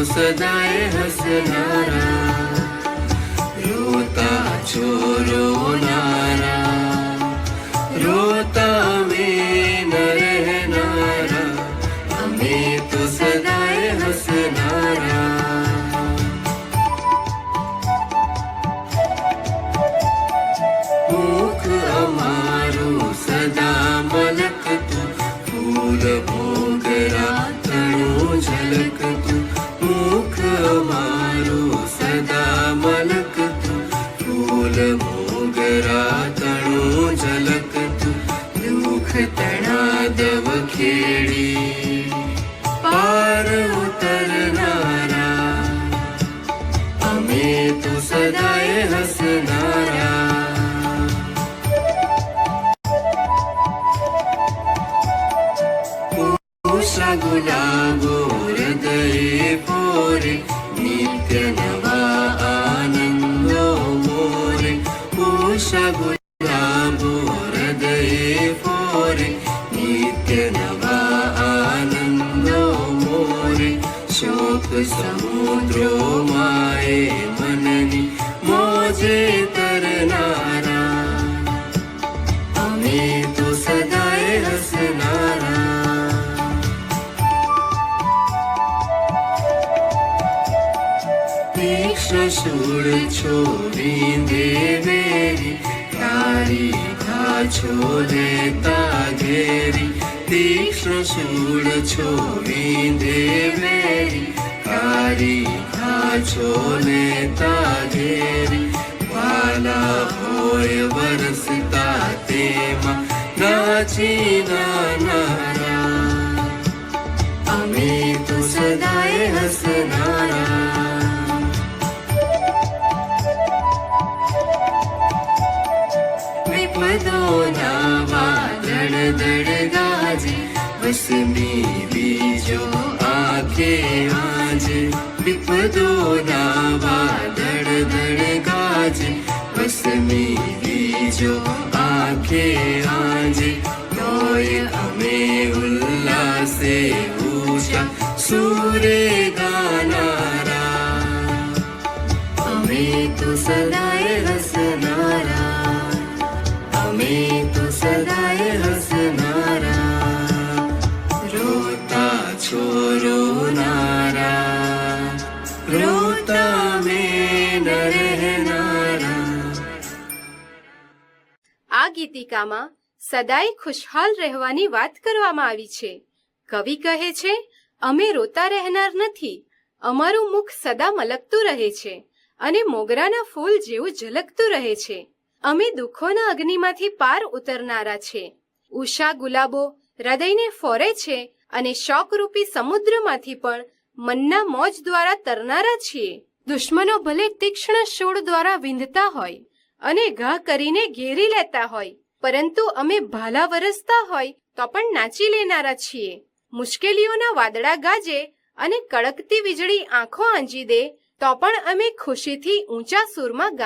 સદાય હસનારા, રોતા છો રોનારા, રોતા અમે ન રહેનારા, અમે તો સદાય હસનારા. મુખ અમારું સદા મલકતું, ફૂલ મોગરા તણું ઝલકતું. મુખ અમારું સદા મલકતું, ફૂલ મોગરા તણું ઝલકતું. દુઃખ તણા દવ ખેડી પાર ઉતરનારા, અમે તો સદાય હસનારા. ઉષા ગુલાબો હૃદયે પોરે, નિત્ય નવા આનંદો મોરે. ઉષા ગુલાબો હૃદયે પોરે, નિત્ય નવા આનંદો મોરે. શોક સમુદ્રો માએ મનની મોજે તરનારા, અમે તો સદાય હસનારા. શૂળ છો વિંધે વેરી, તારી ઘા છો લેતા ઘેરી. તીક્ષ્ણ શૂળ છો વિંધે વેરી, તારી ઘા છો લેતા ઘેરી. વાલા હોય વરસતા તેમાં નાચી નાનારા, અમે તો સદાય હસનારા. વિપદોના વાદળ દડ ગાજે, વસમી બીજો આંખે આંજે. વિપદોના વાદળ દડ ગાજે, વસમી બીજો આંખે આંજે. તોય અમે ઉલ્લાસે ઊંચા સૂરે ગાનારા, અમે તો સદાય હસનારા, અમે તો સદાય હસનારા. રોતા છો રોનારા, રોતા મેં ન રહેનારા. આ ગીતિકામાં સદાય ખુશહાલ રહેવાની વાત કરવામાં આવી છે. કવિ કહે છે, અમે રોતા રહેનાર નથી, અમારું મુખ સદા મલકતું રહે છે અને મોગરાના ફૂલ જેવું ઝલકતું રહે છે. અમે દુઃખોના અગ્નિમાંથી પાર ઉતરનારા છે. ઉષા ગુલાબો હૃદયને ફોરે છે અને શોકરૂપી સમુદ્રમાંથી પણ મનના મોજ દ્વારા તરનારા છીએ. દુશ્મનો ભલે તીક્ષ્ણ શૂળ દ્વારા વિંધતા હોય અને ઘા કરીને ઘેરી લેતા હોય, પરંતુ અમે ભાલા વરસતા હોય તો પણ નાચી લેનારા છીએ. મુશ્કેલીઓના વાદળા ગાજે અને કડકતી વીજળી આંખો આંજી દે તો પણ અમે ખુશીથી ઊંચા સૂરમાં